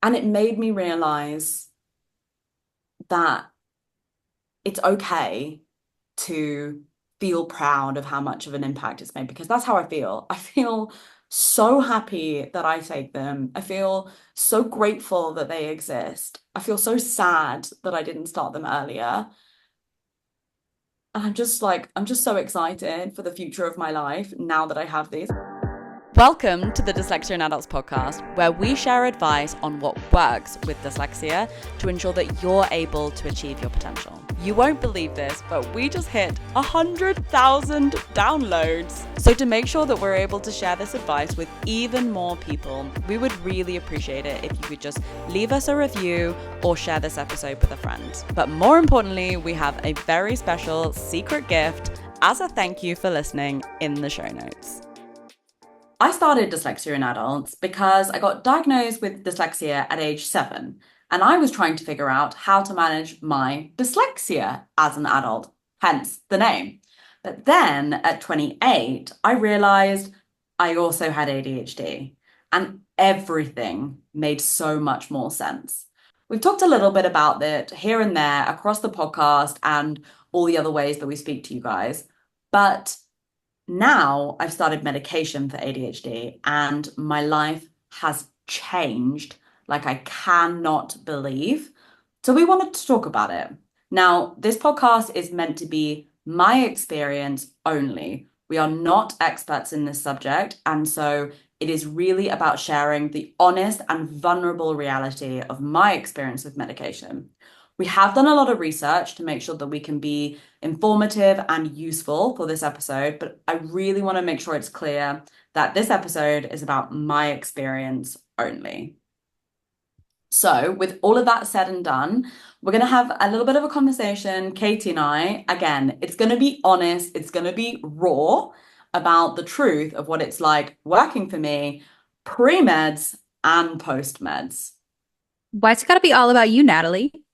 And it made me realize that it's okay to feel proud of how much of an impact it's made because that's how I feel. I feel so happy that I take them. I feel so grateful that they exist. I feel so sad that I didn't start them earlier. And I'm just so excited for the future of my life now that I have these. Welcome to the Dyslexia in Adults podcast, where we share advice on what works with dyslexia to ensure that you're able to achieve your potential. You won't believe this, but we just hit 100,000 downloads. So to make sure that we're able to share this advice with even more people, we would really appreciate it if you could just leave us a review or share this episode with a friend. But more importantly, we have a very special secret gift as a thank you for listening in the show notes. I started dyslexia in adults because I got diagnosed with dyslexia at age 7, and I was trying to figure out how to manage my dyslexia as an adult, hence the name. But then at 28, I realized I also had ADHD, and everything made so much more sense. We've talked a little bit about it here and there across the podcast and all the other ways that we speak to you guys, but now I've started medication for ADHD and my life has changed like I cannot believe. So we wanted to talk about it. Now, this podcast is meant to be my experience only. We are not experts in this subject, and so it is really about sharing the honest and vulnerable reality of my experience with medication. We have done a lot of research to make sure that we can be informative and useful for this episode, but I really want to make sure it's clear that this episode is about my experience only. So, with all of that said and done, we're going to have a little bit of a conversation, Katie and I. Again, it's going to be honest, it's going to be raw about the truth of what it's like working for me pre-meds and post-meds. Why's it got to be all about you, Natalie?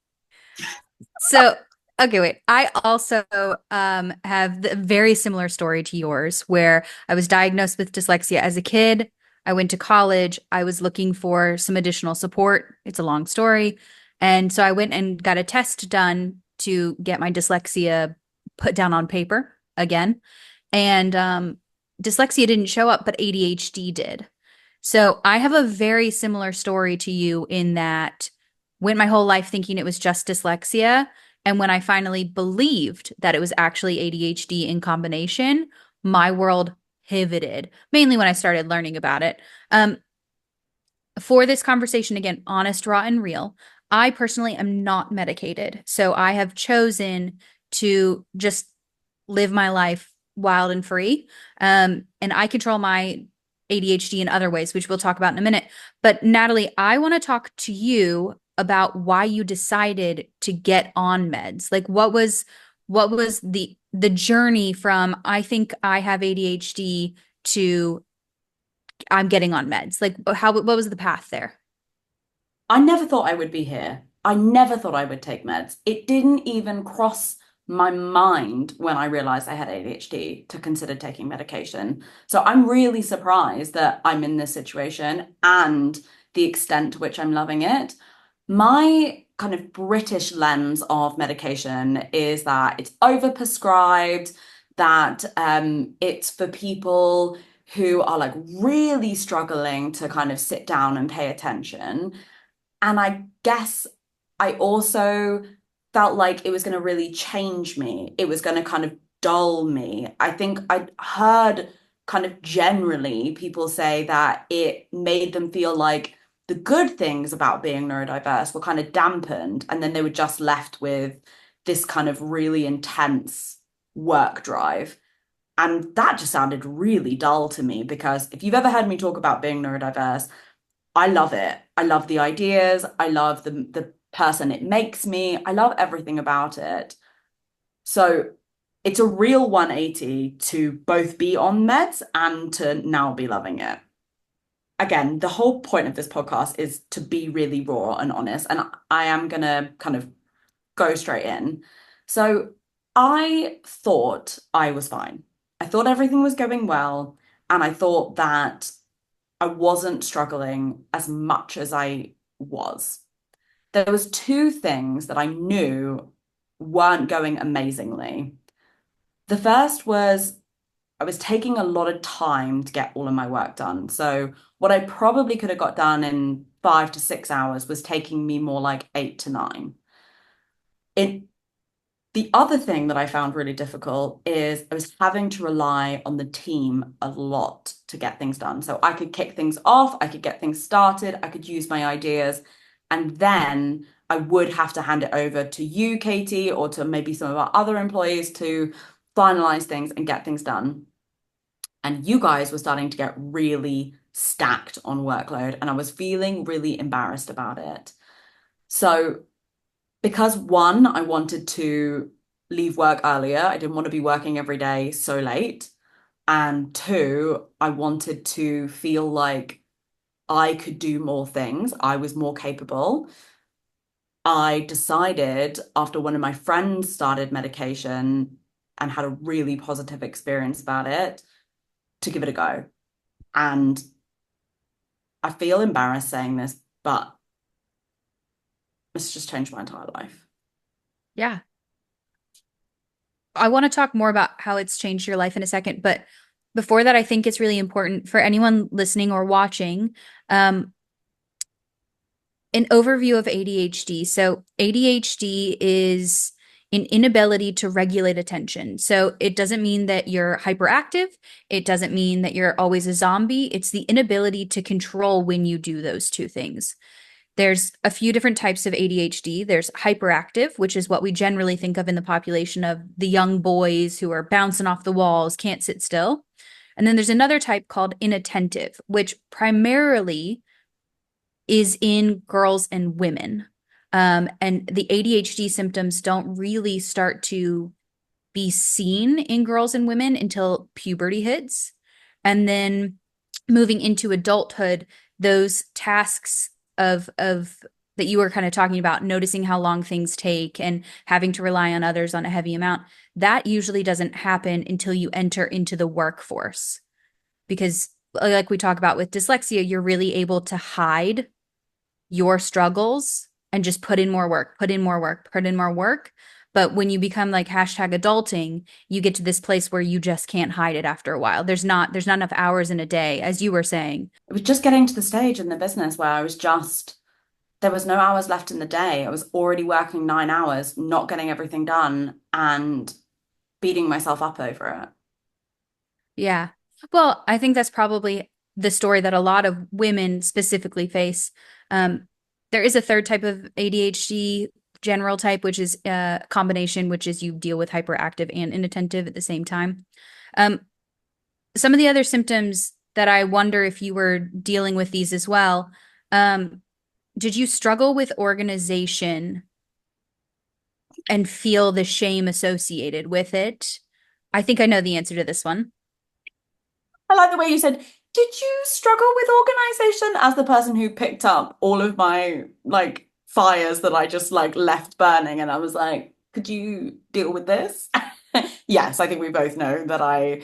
So, okay, wait. I also have a very similar story to yours, where I was diagnosed with dyslexia as a kid. I went to college. I was looking for some additional support. It's a long story. And so I went and got a test done to get my dyslexia put down on paper again. And dyslexia didn't show up, but ADHD did. So I have a very similar story to you in that went my whole life thinking it was just dyslexia. And when I finally believed that it was actually ADHD in combination, my world pivoted, mainly when I started learning about it. For this conversation, again, honest, raw, and real, I personally am not medicated. So I have chosen to just live my life wild and free. And I control my ADHD in other ways, which we'll talk about in a minute. But Natalie, I want to talk to you about why you decided to get on meds. Like what was the journey from I think I have ADHD to I'm getting on meds? Like what was the path there? I never thought I would be here. I never thought I would take meds. It didn't even cross my mind when I realized I had ADHD to consider taking medication. So I'm really surprised that I'm in this situation and the extent to which I'm loving it. My kind of British lens of medication is that it's overprescribed, that it's for people who are like really struggling to kind of sit down and pay attention. And I guess I also felt like it was going to really change me. It was going to kind of dull me. I think I'd heard kind of generally people say that it made them feel like the good things about being neurodiverse were kind of dampened, and then they were just left with this kind of really intense work drive. And that just sounded really dull to me because if you've ever heard me talk about being neurodiverse, I love it. I love the ideas. I love the person it makes me. I love everything about it. So it's a real 180 to both be on meds and to now be loving it. Again, the whole point of this podcast is to be really raw and honest, and I am gonna kind of go straight in. So I thought I was fine. I thought everything was going well, and I thought that I wasn't struggling as much as I was there was two things that I knew weren't going amazingly. The first was I was taking a lot of time to get all of my work done. So what I probably could have got done in 5 to 6 hours was taking me more like 8 to 9. It The other thing that I found really difficult is I was having to rely on the team a lot to get things done. So I could kick things off, I could get things started, I could use my ideas, and then I would have to hand it over to you, Katie, or to maybe some of our other employees to finalize things and get things done. And you guys were starting to get really stacked on workload, and I was feeling really embarrassed about it. So because one, I wanted to leave work earlier. I didn't want to be working every day so late. And two, I wanted to feel like I could do more things. I was more capable. I decided after one of my friends started medication and had a really positive experience about it to give it a go. And I feel embarrassed saying this, but it's just changed my entire life. Yeah. I want to talk more about how it's changed your life in a second, but before that, I think it's really important for anyone listening or watching, an overview of ADHD. So, ADHD is an inability to regulate attention. So, it doesn't mean that you're hyperactive. It doesn't mean that you're always a zombie. It's the inability to control when you do those two things. There's a few different types of ADHD. There's hyperactive, which is what we generally think of in the population of the young boys who are bouncing off the walls, can't sit still. And then there's another type called inattentive, which primarily is in girls and women. And the ADHD symptoms don't really start to be seen in girls and women until puberty hits. And then moving into adulthood, those tasks of that you were kind of talking about, noticing how long things take and having to rely on others on a heavy amount, that usually doesn't happen until you enter into the workforce. Because like we talk about with dyslexia, you're really able to hide your struggles and just put in more work, put in more work, put in more work. But when you become like hashtag adulting, you get to this place where you just can't hide it after a while. There's not enough hours in a day, as you were saying. It was just getting to the stage in the business where there was no hours left in the day. I was already working 9 hours, not getting everything done and beating myself up over it. Yeah. Well, I think that's probably the story that a lot of women specifically face. Um, there is a third type of ADHD, general type, which is a combination, which is you deal with hyperactive and inattentive at the same time. Um, some of the other symptoms that I wonder if you were dealing with these as well. Um, did you struggle with organization and feel the shame associated with it? I think I know the answer to this one. I like the way you said, did you struggle with organization as the person who picked up all of my like fires that I just like left burning and I was like, could you deal with this? Yes, I think we both know that I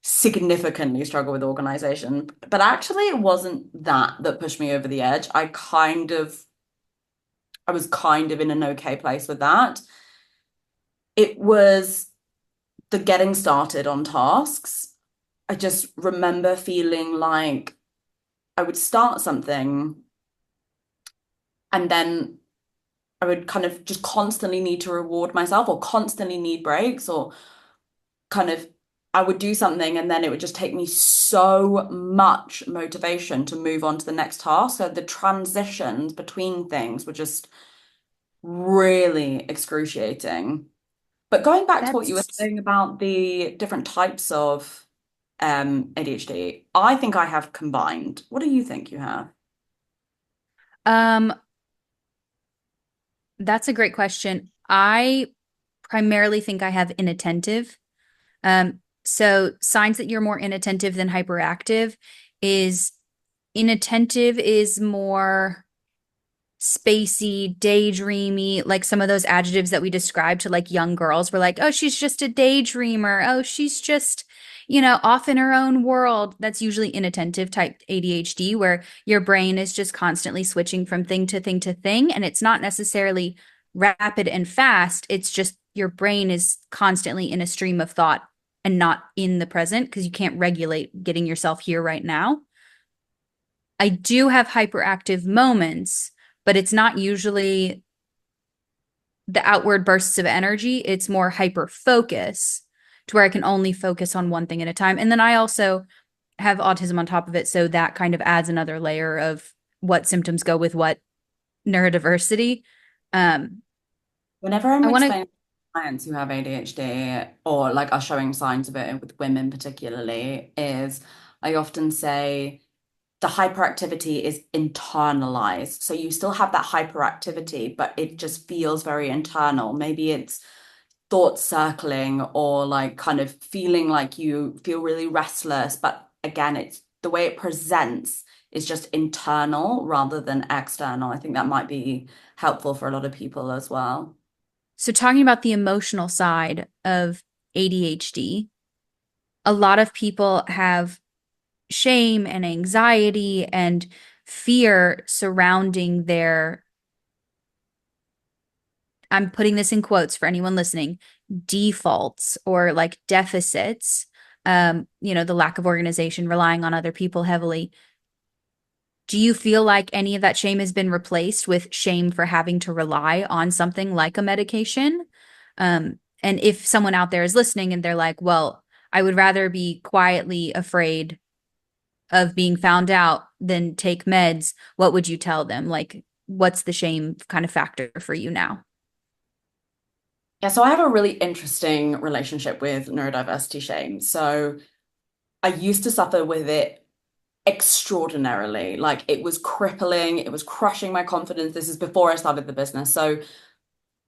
significantly struggle with organization, but actually it wasn't that pushed me over the edge. I was kind of in an okay place with that. It was the getting started on tasks. I just remember feeling like I would start something and then I would kind of just constantly need to reward myself or constantly need breaks or kind of I would do something and then it would just take me so much motivation to move on to the next task. So the transitions between things were just really excruciating. But going back to what you were That's saying about the different types of ADHD, I think I have combined. What do you think you have? um that's a great question. I primarily think I have inattentive. So signs that you're more inattentive than hyperactive is inattentive is more spacey, daydreamy, like some of those adjectives that we describe to like young girls. We're like, oh, she's just a daydreamer. Oh, she's just, off in her own world. That's usually inattentive type ADHD, where your brain is just constantly switching from thing to thing to thing. And it's not necessarily rapid and fast. It's just your brain is constantly in a stream of thought and not in the present because you can't regulate getting yourself here right now. I do have hyperactive moments, but it's not usually the outward bursts of energy. It's more hyper focus to where I can only focus on one thing at a time. And then I also have autism on top of it. So that kind of adds another layer of what symptoms go with what neurodiversity. Um, Whenever I'm I want to, explaining to clients who have ADHD or like are showing signs of it with women particularly, is I often say the hyperactivity is internalized. So you still have that hyperactivity, but it just feels very internal. Maybe it's thoughts circling or like kind of feeling like you feel really restless. But again, it's the way it presents is just internal rather than external. I think that might be helpful for a lot of people as well. so talking about the emotional side of ADHD, a lot of people have shame and anxiety and fear surrounding their, I'm putting this in quotes for anyone listening, defaults or like deficits, the lack of organization, relying on other people heavily. Do you feel like any of that shame has been replaced with shame for having to rely on something like a medication? And if someone out there is listening and they're like, well, I would rather be quietly afraid of being found out than take meds, what would you tell them? Like, what's the shame kind of factor for you now? Yeah, so I have a really interesting relationship with neurodiversity shame. So I used to suffer with it extraordinarily. Like it was crippling, it was crushing my confidence. This is before I started the business. So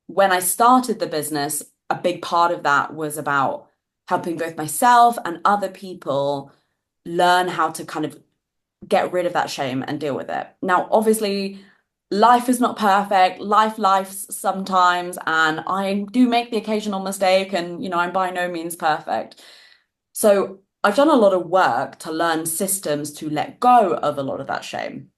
when I started the business, a big part of that was about helping both myself and other people learn how to kind of get rid of that shame and deal with it. Now, obviously, life is not perfect. Life's sometimes, and I do make the occasional mistake, and I'm by no means perfect. So I've done a lot of work to learn systems to let go of a lot of that shame.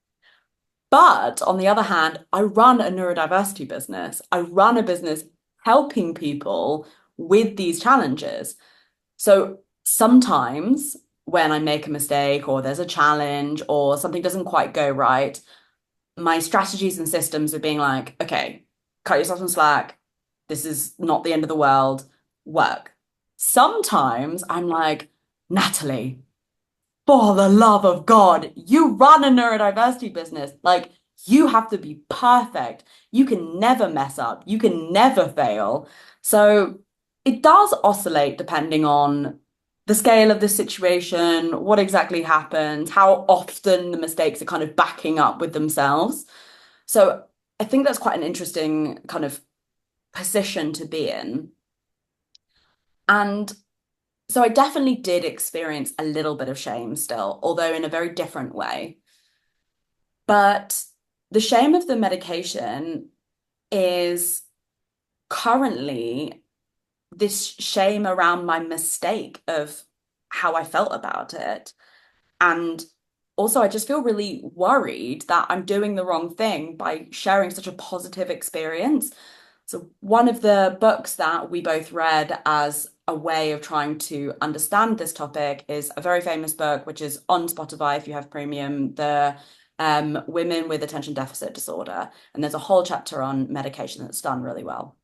But on the other hand, I run a neurodiversity business. I run a business helping people with these challenges. So sometimes when I make a mistake or there's a challenge or something doesn't quite go right, my strategies and systems are being like, okay, cut yourself some slack. This is not the end of the world. Work. Sometimes I'm like, Natalie, for the love of God, you run a neurodiversity business. Like, you have to be perfect. You can never mess up. You can never fail. So it does oscillate depending on the scale of the situation, what exactly happened, how often the mistakes are kind of backing up with themselves. So I think that's quite an interesting kind of position to be in. And so I definitely did experience a little bit of shame still, although in a very different way. But the shame of the medication is currently this shame around my mistake of how I felt about it. And also, I just feel really worried that I'm doing the wrong thing by sharing such a positive experience. So, one of the books that we both read as a way of trying to understand this topic is a very famous book, which is on Spotify if you have premium, the Women with Attention Deficit Disorder. And there's a whole chapter on medication that's done really well.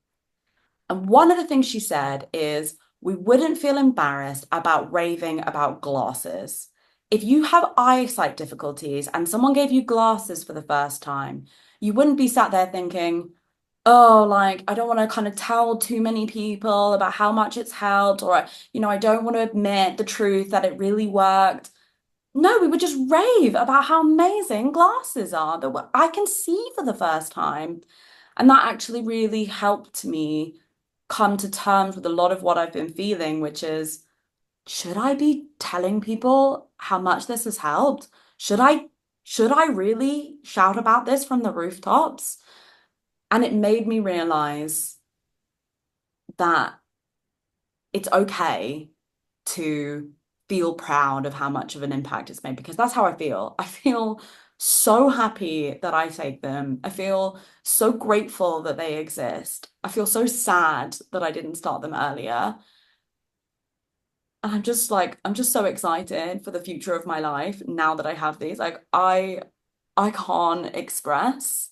And one of the things she said is we wouldn't feel embarrassed about raving about glasses. If you have eyesight difficulties and someone gave you glasses for the first time, you wouldn't be sat there thinking, oh, like, I don't want to kind of tell too many people about how much it's helped, or, I don't want to admit the truth that it really worked. No, we would just rave about how amazing glasses are that I can see for the first time. And that actually really helped me come to terms with a lot of what I've been feeling, which is, should I be telling people how much this has helped? Should I should I really shout about this from the rooftops? And it made me realize that it's okay to feel proud of how much of an impact it's made because that's how I feel. I feel so happy that I take them. I feel so grateful that they exist. I feel so sad that I didn't start them earlier. And I'm just like, I'm just so excited for the future of my life now that I have these. Like I can't express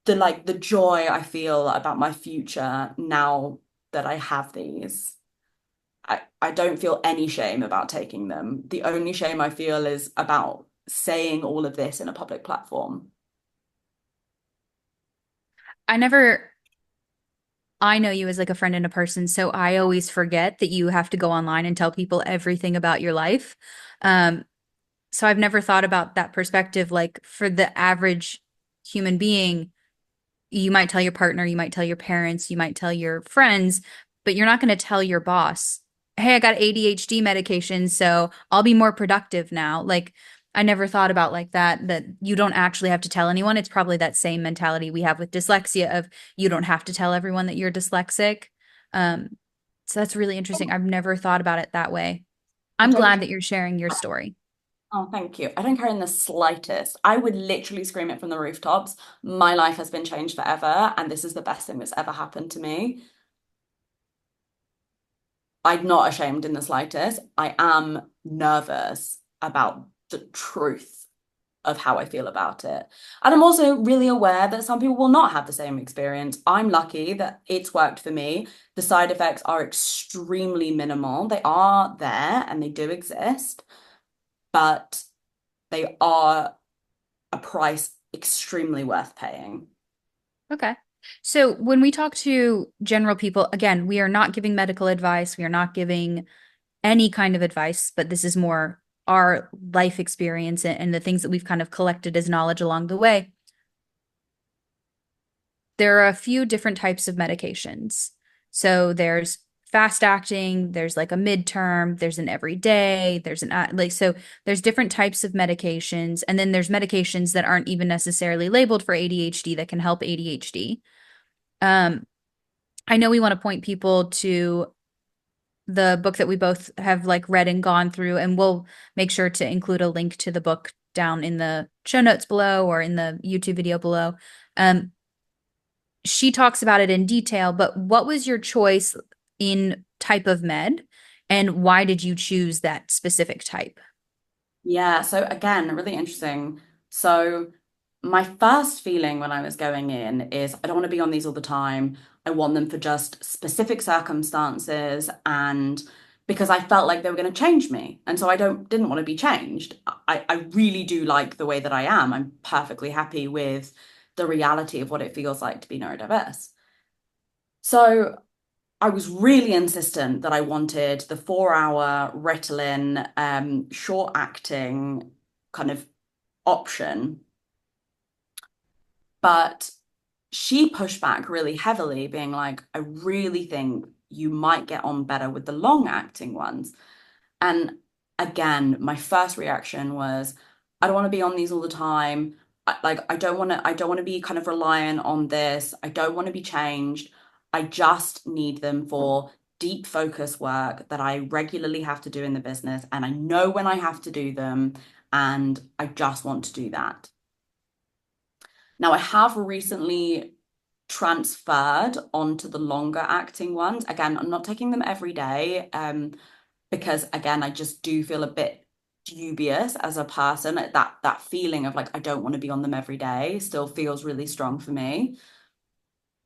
the joy I feel about my future now that I have these. I don't feel any shame about taking them. The only shame I feel is about saying all of this in a public platform. I never, I know you as like a friend and a person, so I always forget that you have to go online and tell people everything about your life. Um, so I've never thought about that perspective. Like for the average human being, you might tell your partner, you might tell your parents, you might tell your friends, but you're not going to tell your boss, hey, I got ADHD medication, so I'll be more productive now. Like, I never thought about like that, that you don't actually have to tell anyone. It's probably that same mentality we have with dyslexia of you don't have to tell everyone that you're dyslexic. Um, so that's really interesting. I've never thought about it that way. I I'm don't glad care. that you're sharing your story. Oh, thank you. I don't care in the slightest. I would literally scream it from the rooftops. My life has been changed forever, and this is the best thing that's ever happened to me. I'm not ashamed in the slightest. I am nervous about the truth of how I feel about it. And I'm also really aware that some people will not have the same experience. I'm lucky that it's worked for me. The side effects are extremely minimal. They are there and they do exist, but they are a price extremely worth paying. Okay. So when we talk to general people, again, we are not giving medical advice. We are not giving any kind of advice, but this is more our life experience and the things that we've kind of collected as knowledge along the way. There are a few different types of medications. So there's fast acting, there's like a midterm, there's an everyday, there's an like so there's different types of medications, and then there's medications that aren't even necessarily labeled for ADHD that can help ADHD. Um, I know we want to point people to the book that we both have like read and gone through, and we'll make sure to include a link to the book down in the show notes below or in the YouTube video below. Um, she talks about it in detail, but what was your choice in type of med, and why did you choose that specific type? Yeah, so again, really interesting. So my first feeling when I was going in is I don't want to be on these all the time. I want them for just specific circumstances and because I felt like they were going to change me. And so I didn't want to be changed. I really do like the way that I am. I'm perfectly happy with the reality of what it feels like to be neurodiverse. So I was really insistent that I wanted the 4 hour Ritalin short acting kind of option. But she pushed back really heavily, being like, I really think you might get on better with the long acting ones. And again, my first reaction was, I don't want to be on these all the time. I don't want to be kind of reliant on this. I don't want to be changed. I just need them for deep focus work that I regularly have to do in the business. And I know when I have to do them. And I just want to do that. Now, I have recently transferred onto the longer acting ones. Again, I'm not taking them every day, because again, I just do feel a bit dubious as a person. That feeling of like I don't want to be on them every day still feels really strong for me.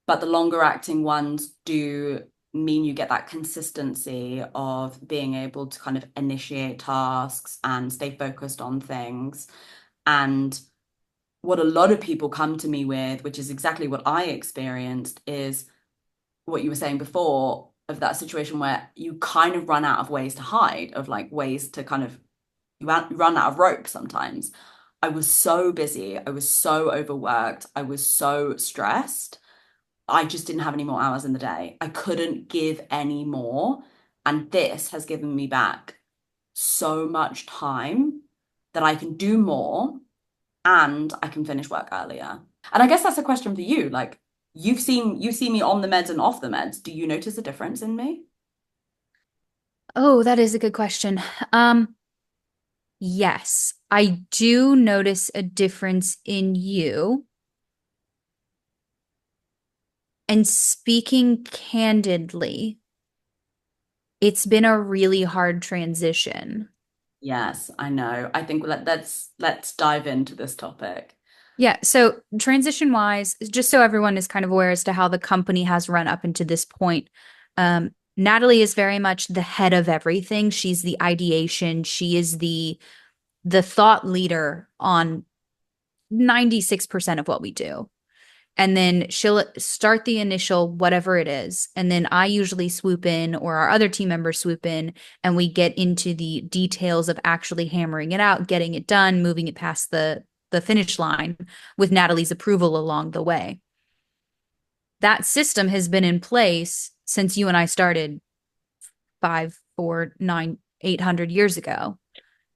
But the longer acting ones do mean you get that consistency of being able to kind of initiate tasks and stay focused on things. And what a lot of people come to me with, which is exactly what I experienced, is what you were saying before of that situation where you kind of run out of ways to hide, of like ways to kind of you run out of rope sometimes. I was so busy, I was so overworked, I was so stressed. I just didn't have any more hours in the day. I couldn't give any more. And this has given me back so much time that I can do more and I can finish work earlier. And I guess that's a question for you. Like you've seen me on the meds and off the meds. Do you notice a difference in me? Oh, that is a good question. Yes, I do notice a difference in you. And speaking candidly, it's been a really hard transition. Yes, I know. I think let's dive into this topic. Yeah, so transition wise, just so everyone is kind of aware as to how the company has run up into this point, Natalie is very much the head of everything. She's the ideation. She is the thought leader on 96% of what we do. And then she'll start the initial whatever it is. And then I usually swoop in, or our other team members swoop in, and we get into the details of actually hammering it out, getting it done, moving it past the finish line with Natalie's approval along the way. That system has been in place since you and I started 5, 4, 9, 800 years ago.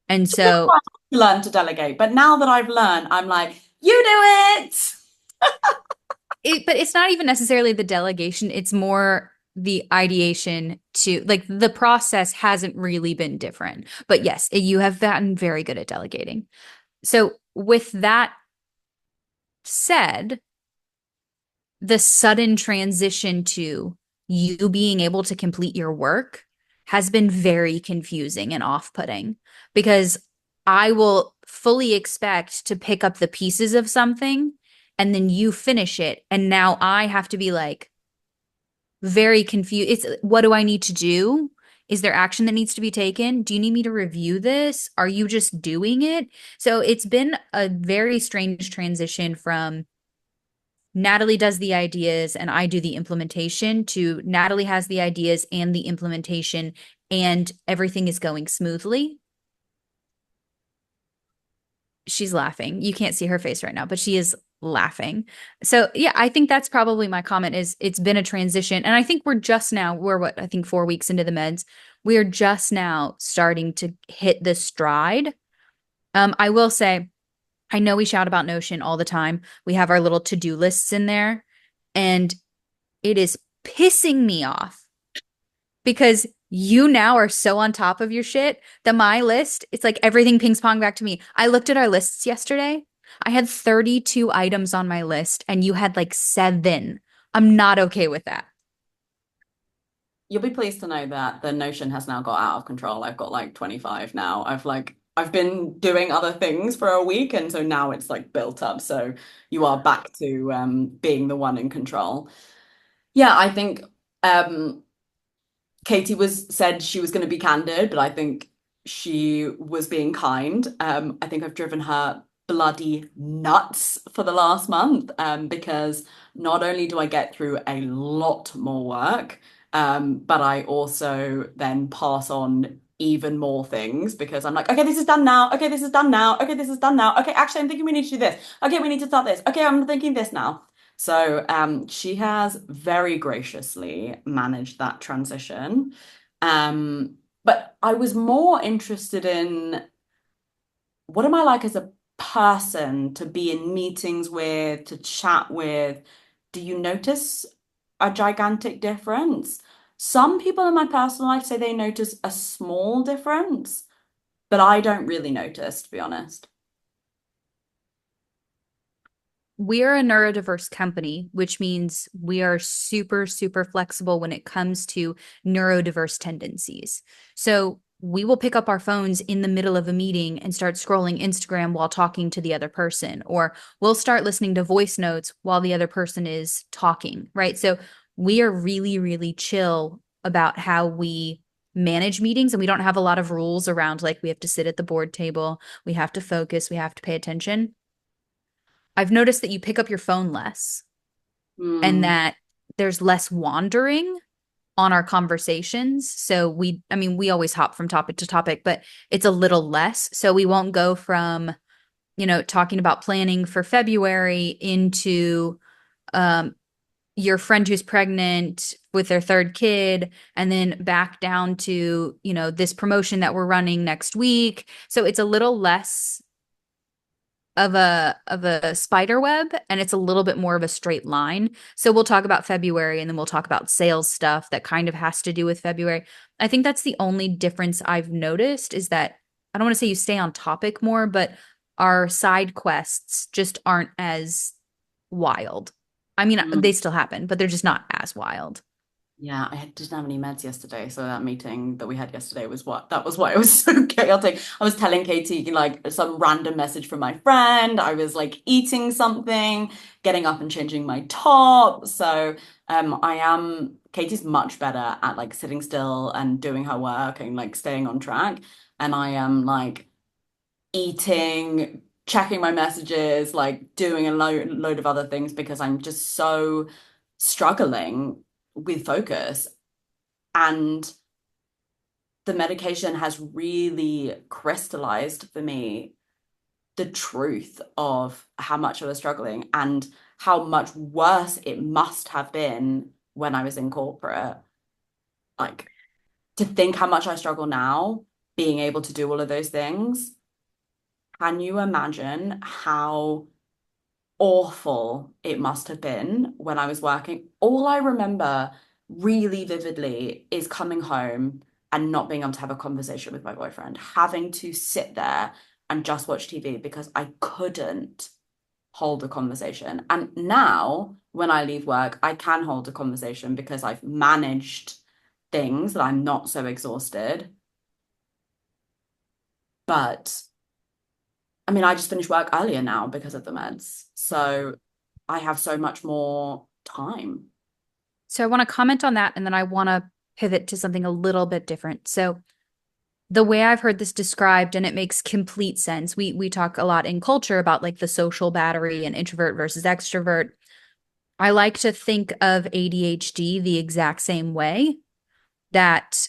And so Learn to delegate, but now that I've learned, I'm like, you do it. but it's not even necessarily the delegation, it's more the ideation to like the process hasn't really been different. But yes, you have gotten very good at delegating. So with that said, the sudden transition to you being able to complete your work has been very confusing and off-putting because I will fully expect to pick up the pieces of something and then you finish it. And now I have to be like very confused. It's what do I need to do? Is there action that needs to be taken? Do you need me to review this? Are you just doing it? So it's been a very strange transition from Natalie does the ideas and I do the implementation to Natalie has the ideas and the implementation and everything is going smoothly. She's laughing. You can't see her face right now, but she is laughing. So yeah, I think that's probably my comment is it's been a transition. And I think we're what, I think 4 weeks into the meds. We are just now starting to hit the stride. I will say I know we shout about Notion all the time. We have our little to-do lists in there, and it is pissing me off because you now are so on top of your shit that my list, it's like everything pings pong back to me. I looked at our lists yesterday. I had 32 items on my list, and you had like 7. I'm not okay with that. You'll be pleased to know that the Notion has now got out of control. I've got like 25 now. I've been doing other things for a week, and so now it's like built up. So you are back to being the one in control. Yeah, I think um Katie was said she was going to be candid, but I think she was being kind. I think I've driven her bloody nuts for the last month, because not only do I get through a lot more work, but I also then pass on even more things because I'm like, okay, this is done now. Okay, this is done now. Okay, this is done now. Okay, actually, I'm thinking we need to do this. Okay, we need to start this. Okay, I'm thinking this now. So she has very graciously managed that transition. But I was more interested in what am I like as a person to be in meetings with, to chat with? Do you notice a gigantic difference? Some people in my personal life say they notice a small difference, but I don't really notice, to be honest. We are a neurodiverse company, which means we are super, super flexible when it comes to neurodiverse tendencies. So we will pick up our phones in the middle of a meeting and start scrolling Instagram while talking to the other person, or we'll start listening to voice notes while the other person is talking, right? So we are really, really chill about how we manage meetings, and we don't have a lot of rules around like we have to sit at the board table, we have to focus, we have to pay attention. I've noticed that you pick up your phone less and Hmm. that there's less wandering on our conversations. So I mean, we always hop from topic to topic, but it's a little less. So we won't go from, talking about planning for February into um, your friend who's pregnant with their third kid, and then back down to, this promotion that we're running next week. So it's a little less of a spider web, and it's a little bit more of a straight line. So we'll talk about February, and then we'll talk about sales stuff that kind of has to do with February. I think that's the only difference I've noticed, is that I don't want to say you stay on topic more, but our side quests just aren't as wild. I mean, they Mm. still happen, but they're just not as wild. Yeah, didn't have any meds yesterday, so that meeting that we had yesterday was what that was why it was so chaotic. I was telling Katie like some random message from my friend. I was like eating something, getting up and changing my top. So I am Katie's much better at like sitting still and doing her work and like staying on track. And I am like eating, checking my messages, like doing a load of other things because I'm just so struggling with focus. And the medication has really crystallized for me the truth of how much I was struggling and how much worse it must have been when I was in corporate. Like to think how much I struggle now, being able to do all of those things. Can you imagine how awful it must have been when I was working? All I remember really vividly is coming home and not being able to have a conversation with my boyfriend, having to sit there and just watch TV because I couldn't hold a conversation. And now, when I leave work, I can hold a conversation because I've managed things that I'm not so exhausted. But I mean, I just finished work earlier now because of the meds. So I have so much more time. So I want to comment on that, and then I want to pivot to something a little bit different. So the way I've heard this described, and it makes complete sense. We talk a lot in culture about like the social battery and introvert versus extrovert. I like to think of ADHD the exact same way, that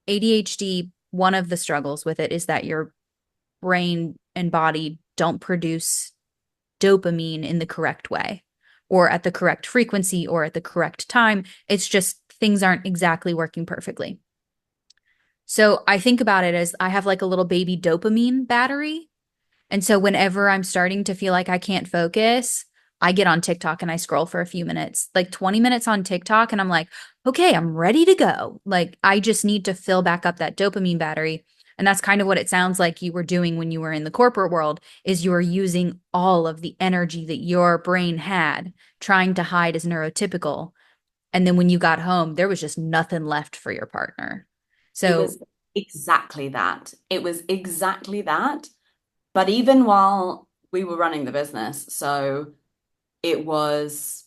ADHD, one of the struggles with it is that your brain and body don't produce dopamine in the correct way or at the correct frequency or at the correct time. It's just things aren't exactly working perfectly. So I think about it as I have like a little baby dopamine battery. And so whenever I'm starting to feel like I can't focus, I get on TikTok and I scroll for a few minutes, like 20 minutes on TikTok. And I'm like, okay, I'm ready to go. Like, I just need to fill back up that dopamine battery. And that's kind of what it sounds like you were doing when you were in the corporate world, is you were using all of the energy that your brain had trying to hide as neurotypical. And then when you got home, there was just nothing left for your partner. It So was exactly that. It was exactly that. But even while we were running the business, so it was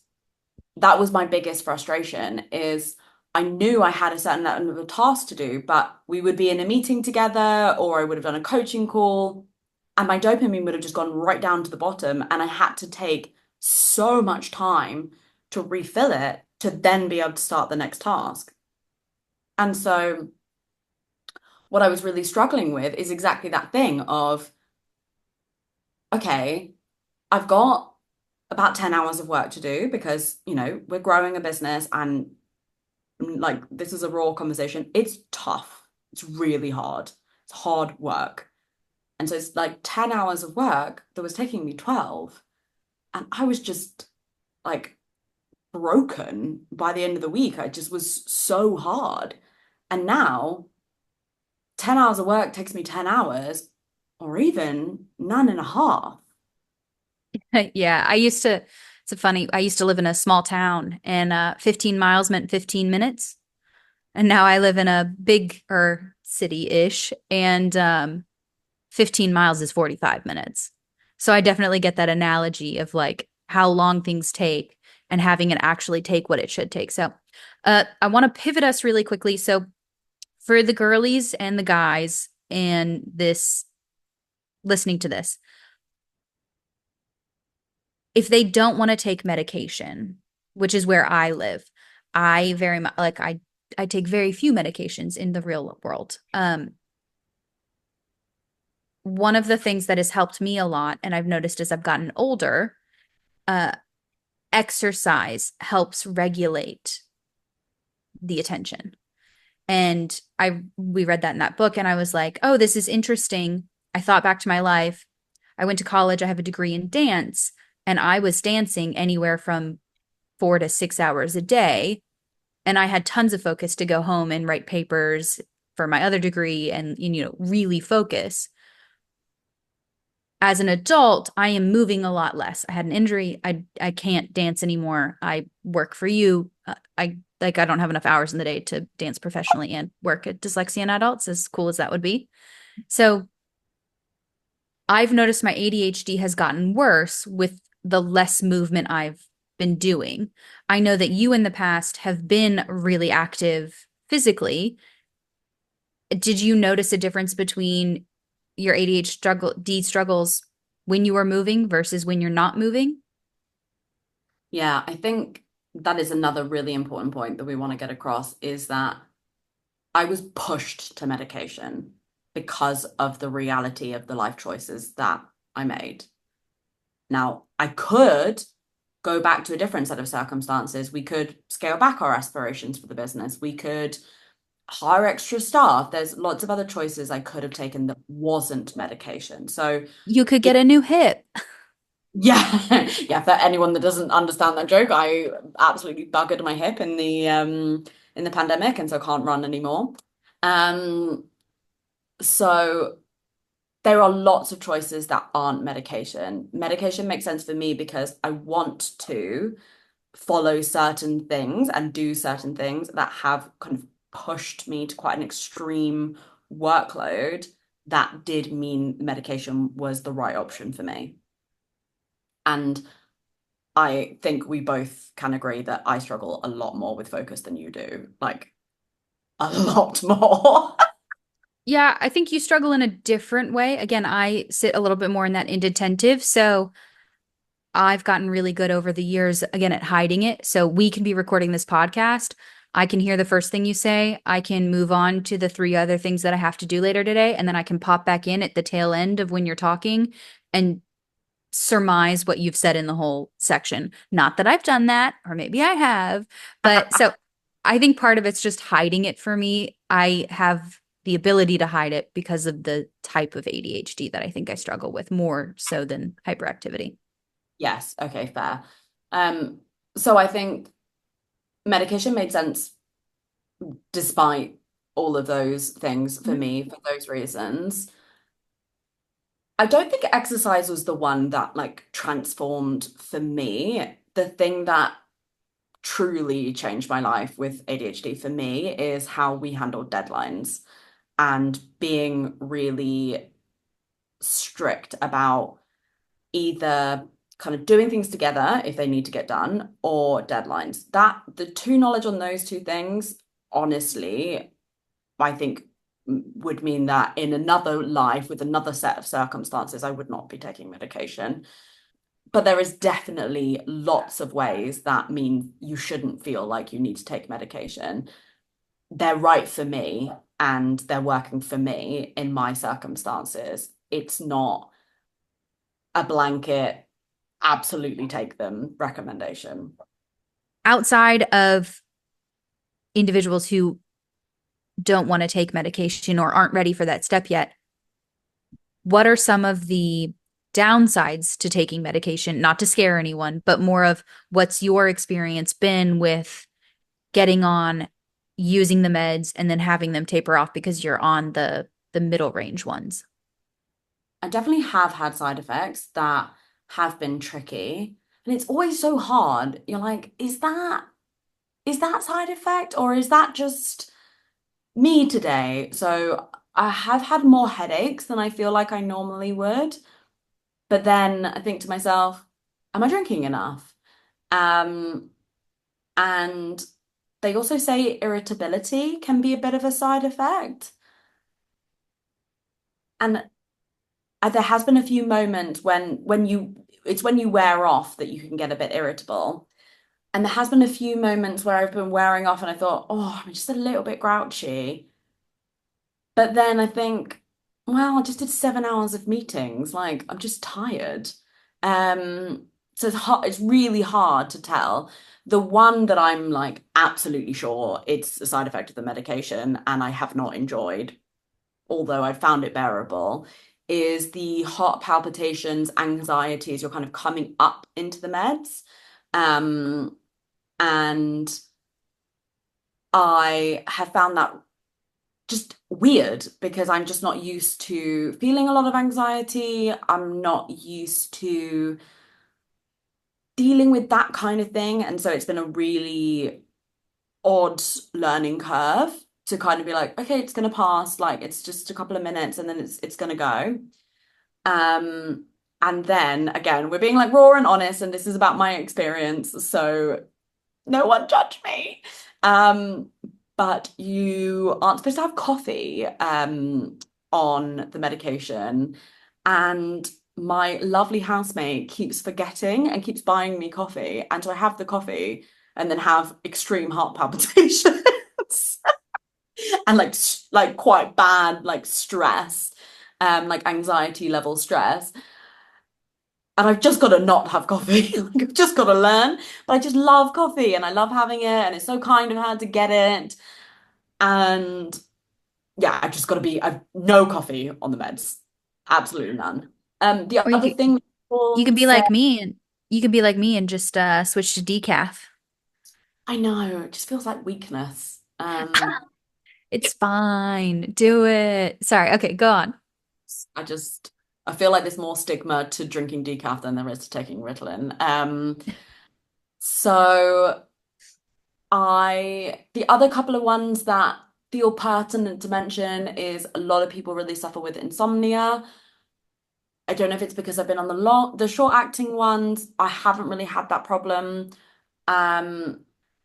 that was my biggest frustration is I knew I had a certain level of task to do, but we would be in a meeting together or I would have done a coaching call and my dopamine would have just gone right down to the bottom and I had to take so much time to refill it to then be able to start the next task. And so what I was really struggling with is exactly that thing of, okay, I've got about 10 hours of work to do because, we're growing a business and like this is a raw conversation. It's tough. It's really hard. It's hard work. And so it's like 10 hours of work that was taking me 12. And I was just like broken by the end of the week. I just was so hard. And now 10 hours of work takes me 10 hours or even none and a half. yeah, I used to live in a small town, and 15 miles meant 15 minutes. And now I live in a bigger city-ish, and 15 miles is 45 minutes. So I definitely get that analogy of like how long things take and having it actually take what it should take. So I want to pivot us really quickly. So for the girlies and the guys and this listening to this, if they don't want to take medication, which is where I live, I very much like I take very few medications in the real world. One of the things that has helped me a lot, and I've noticed as I've gotten older, uh, exercise helps regulate the attention. And we read that in that book, and I was like, oh, this is interesting. I thought back to my life. I went to college, I have a degree in dance, and I was dancing anywhere from 4 to 6 hours a day. And I had tons of focus to go home and write papers for my other degree and, really focus. As an adult, I am moving a lot less. I had an injury. I can't dance anymore. I work for you. I don't have enough hours in the day to dance professionally and work at Dyslexia in Adults, as cool as that would be. So I've noticed my ADHD has gotten worse with the less movement I've been doing. I know that you in the past have been really active physically. Did you notice a difference between your ADHD struggles when you are moving versus when you're not moving? Yeah, I think that is another really important point that we want to get across is that I was pushed to medication because of the reality of the life choices that I made. Now, I could go back to a different set of circumstances. We could scale back our aspirations for the business. We could hire extra staff. There's lots of other choices I could have taken that wasn't medication. So, You could it, get a new hip. yeah, yeah, for anyone that doesn't understand that joke, I absolutely buggered my hip in the pandemic and so can't run anymore. Um so there are lots of choices that aren't medication. Medication makes sense for me because I want to follow certain things and do certain things that have kind of pushed me to quite an extreme workload that did mean medication was the right option for me. And I think we both can agree that I struggle a lot more with focus than you do. Like a lot more. Yeah, I think you struggle in a different way. Again, I sit a little bit more in that inattentive. So I've gotten really good over the years, again, at hiding it. So we can be recording this podcast. I can hear the first thing you say. I can move on to the three other things that I have to do later today. And then I can pop back in at the tail end of when you're talking and surmise what you've said in the whole section. Not that I've done that, or maybe I have. But so I think part of it's just hiding it for me. I have the ability to hide it because of the type of ADHD that I think I struggle with more so than hyperactivity. Yes, okay, fair. Um, so I think medication made sense despite all of those things for Mhm. me for those reasons. I don't think exercise was the one that like transformed for me. The thing that truly changed my life with ADHD for me is how we handle deadlines and being really strict about either kind of doing things together if they need to get done or deadlines. That the two knowledge on those two things, honestly, I think would mean that in another life with another set of circumstances, I would not be taking medication. But there is definitely lots of ways that mean you shouldn't feel like you need to take medication. They're right for me and they're working for me in my circumstances. It's not a blanket, absolutely take them recommendation. Outside of individuals who don't want to take medication or aren't ready for that step yet, what are some of the downsides to taking medication? Not to scare anyone, but more of what's your experience been with getting on, using the meds, and then having them taper off because you're on the middle range ones. I definitely have had side effects that have been tricky. And it's always so hard. You're like, is that side effect or is that just me today? So I have had more headaches than I feel like I normally would. But then I think to myself, am I drinking enough? Um, and they also say irritability can be a bit of a side effect. And there has been a few moments when you it's when you wear off that you can get a bit irritable. And there has been a few moments where I've been wearing off and I thought, oh, I'm just a little bit grouchy. But then I think, well, I just did 7 hours of meetings. Like, I'm just tired. So it's hard, it's really hard to tell. The one that I'm like absolutely sure it's a side effect of the medication and I have not enjoyed, although I found it bearable, is the heart palpitations, anxieties, you're kind of coming up into the meds. Um, and I have found that just weird because I'm just not used to feeling a lot of anxiety. I'm not used to dealing with that kind of thing. And so it's been a really odd learning curve to kind of be like, okay, it's gonna pass, like it's just a couple of minutes and then it's gonna go. Um, and then again, we're being like raw and honest, and this is about my experience, so no one judge me. Um, but you aren't supposed to have coffee on the medication. And my lovely housemate keeps forgetting and keeps buying me coffee. And so I have the coffee and then have extreme heart palpitations and like quite bad like stress, like anxiety level stress. And I've just got to not have coffee. Like, I've just got to learn. But I just love coffee and I love having it. And it's so kind of her to get it. And yeah, I've just got to be, I've no coffee on the meds. Absolutely none. The Or other thing you people can be say, like me and you can be like me and just switch to decaf. I know, it just feels like weakness. It's fine. Do it. Sorry. Okay, go on. I just, I feel like there's more stigma to drinking decaf than there is to taking Ritalin. So the other couple of ones that feel pertinent to mention is a lot of people really suffer with insomnia. I don't know if it's because I've been on the short acting ones. I haven't really had that problem. Um,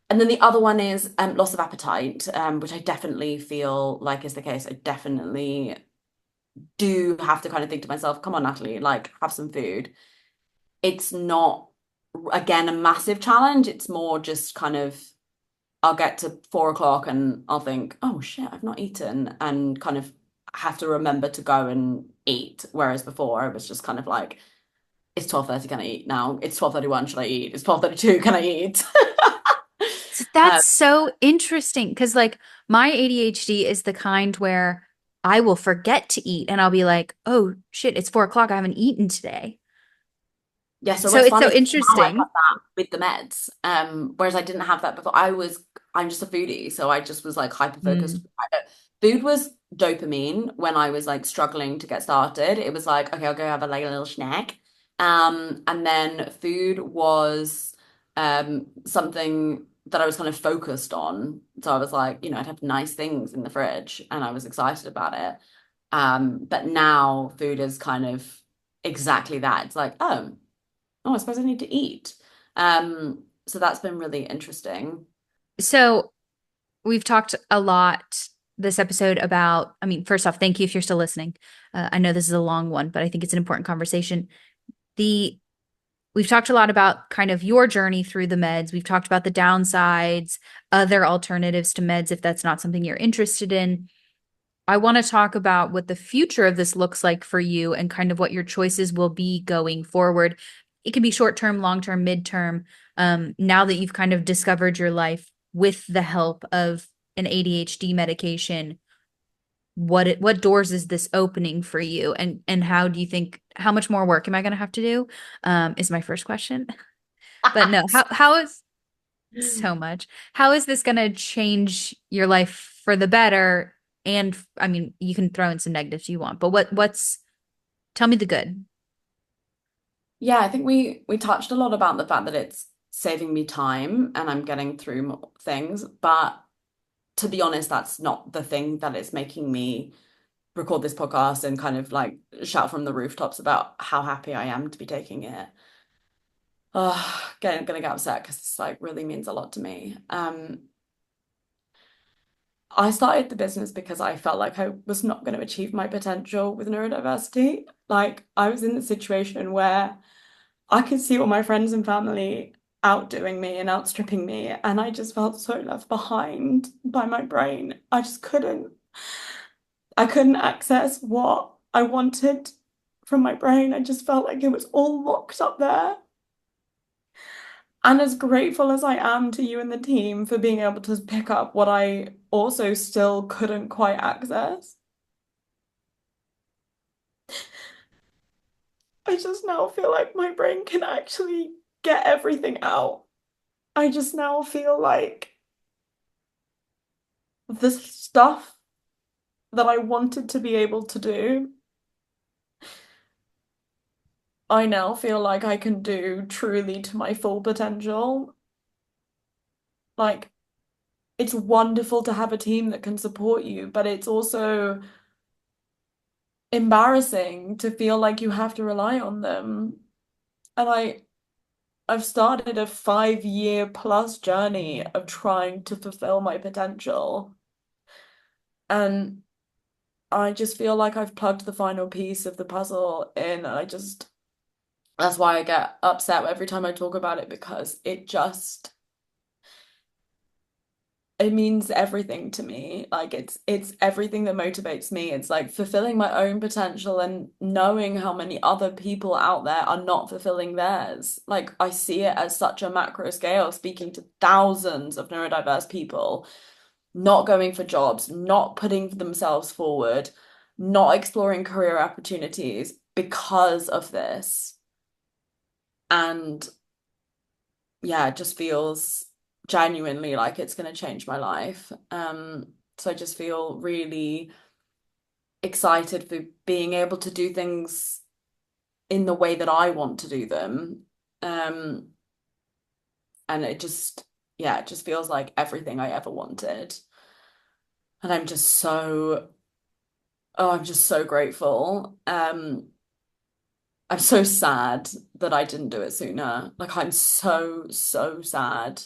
and then the other one is loss of appetite, which I definitely feel like is the case. I definitely do have to kind of think to myself, come on, Natalie, like have some food. It's not, again, a massive challenge. It's more just kind of I'll get to 4 o'clock and I'll think, oh shit, I've not eaten, and kind of have to remember to go and eat. Whereas before I was just kind of like, it's 12:30, can I eat now? It's 12:31, should I eat? It's 12:32, can I eat? So Um, that's so interesting because, like, my ADHD is the kind where I will forget to eat and I'll be like, oh shit, it's 4 o'clock. I haven't eaten today. yeah, so So what's it's so funny, now I have interesting. that with the meds. Whereas I didn't have that before. I'm just a foodie, so I just was like hyper focused. Mm. Food was dopamine when I was like struggling to get started. It was like, okay, I'll go have a like a little snack. And then food was something that I was kind of focused on. So I was like, I'd have nice things in the fridge and I was excited about it. But now food is kind of exactly that. It's like, oh, I suppose I need to eat. So that's been really interesting. So we've talked a lot this episode about, I mean, first off, thank you if you're still listening. I know this is a long one, but I think it's an important conversation. The We've talked a lot about kind of your journey through the meds. We've talked about the downsides, other alternatives to meds if that's not something you're interested in. I want to talk about what the future of this looks like for you and kind of what your choices will be going forward. It can be short term, long term, midterm. Now that you've kind of discovered your life with the help of an ADHD medication, what doors is this opening for you, and how do you think, how much more work am I going to have to do? Is my first question. But no, how is so much. How is this going to change your life for the better? And I mean, you can throw in some negatives you want, but tell me the good. Yeah, I think we touched a lot about the fact that it's saving me time and I'm getting through more things. But to be honest, that's not the thing that is making me record this podcast and kind of like shout from the rooftops about how happy I am to be taking it. Oh, gonna get upset because it's like really means a lot to me. I started the business because I felt like I was not going to achieve my potential with neurodiversity. Like I was in the situation where I could see all my friends and family outdoing me and outstripping me, and I just felt so left behind by my brain. I couldn't access what I wanted from my brain. I just felt like it was all locked up there. And as grateful as I am to you and the team for being able to pick up what I also still couldn't quite access, I just now feel like my brain can actually get everything out. I just now feel like the stuff that I wanted to be able to do, I now feel like I can do truly to my full potential. Like, it's wonderful to have a team that can support you, but it's also embarrassing to feel like you have to rely on them. And I've started a 5 year plus journey of trying to fulfill my potential. And I just feel like I've plugged the final piece of the puzzle in. And that's why I get upset every time I talk about it, because it means everything to me. Like it's everything that motivates me. It's like fulfilling my own potential and knowing how many other people out there are not fulfilling theirs. Like I see it as such a macro scale, speaking to thousands of neurodiverse people, not going for jobs, not putting themselves forward, not exploring career opportunities because of this. And yeah, it just feels genuinely like it's going to change my life. So I just feel really excited for being able to do things in the way that I want to do them. Um, and yeah, it just feels like everything I ever wanted. And I'm just so grateful. I'm so sad that I didn't do it sooner. Like I'm so, so sad.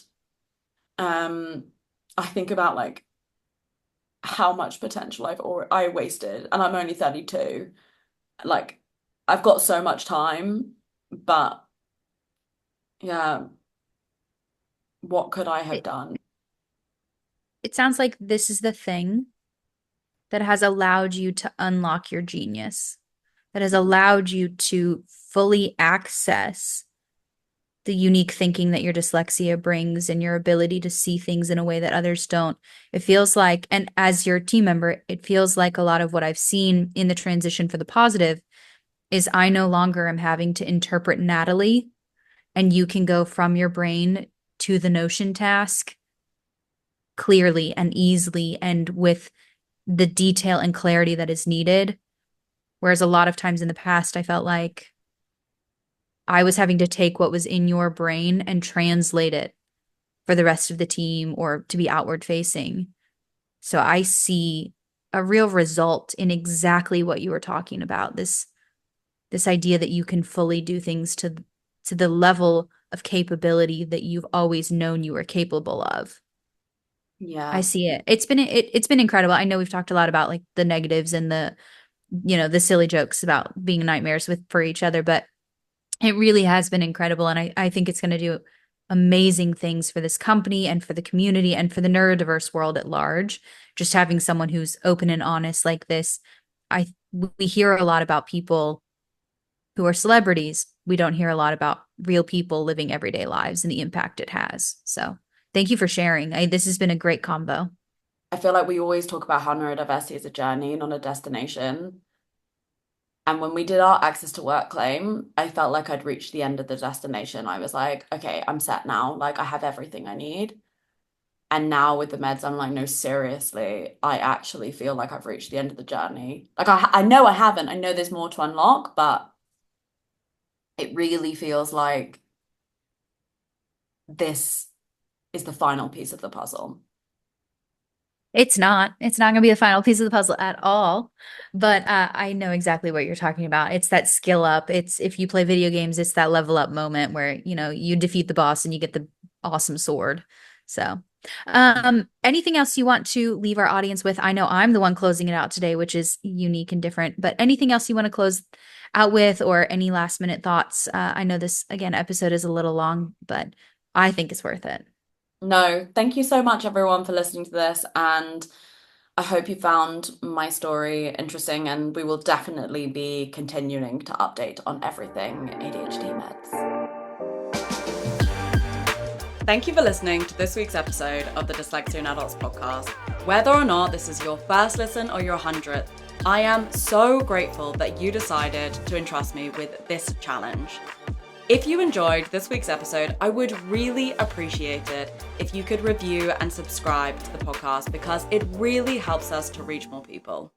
Um, I think about like how much potential I wasted, and I'm only 32. Like I've got so much time, but yeah, what could I have It, done? it sounds like this is the thing that has allowed you to unlock your genius, that has allowed you to fully access the unique thinking that your dyslexia brings and your ability to see things in a way that others don't. It feels like, and as your team member, it feels like a lot of what I've seen in the transition for the positive is I no longer am having to interpret Natalie, and you can go from your brain to the notion task clearly and easily and with the detail and clarity that is needed. Whereas a lot of times in the past, I felt like I was having to take what was in your brain and translate it for the rest of the team or to be outward facing. So I see a real result in exactly what you were talking about, this idea that you can fully do things to the level of capability that you've always known you were capable of. I Yeah. see it. It's been incredible. I know we've talked a lot about like the negatives and the silly jokes about being nightmares with for each other, but it really has been incredible. And I think it's going to do amazing things for this company and for the community and for the neurodiverse world at large. Just having someone who's open and honest like this. I we hear a lot about people who are celebrities. We don't hear a lot about real people living everyday lives and the impact it has. So thank you for sharing. This has been a great combo. I feel like we always talk about how neurodiversity is a journey, not a destination. And when we did our access to work claim, I felt like I'd reached the end of the destination. I was like, okay, I'm set now. Like I have everything I need. And now with the meds, I'm like, no, seriously, I actually feel like I've reached the end of the journey. Like I know I haven't. I know there's more to unlock, but it really feels like this is the final piece of the puzzle. It's not. It's not going to be the final piece of the puzzle at all. But I know exactly what you're talking about. It's that skill up. It's if you play video games, it's that level up moment where, you defeat the boss and you get the awesome sword. So, anything else you want to leave our audience with? I know I'm the one closing it out today, which is unique and different, but anything else you want to close out with or any last minute thoughts? I know this, again, episode is a little long, but I think it's worth it. No, thank you so much, everyone, for listening to this. And I hope you found my story interesting. And we will definitely be continuing to update on everything ADHD meds. Thank you for listening to this week's episode of the Dyslexia in Adults podcast. Whether or not this is your first listen or your 100th, I am so grateful that you decided to entrust me with this challenge. If you enjoyed this week's episode, I would really appreciate it if you could review and subscribe to the podcast because it really helps us to reach more people.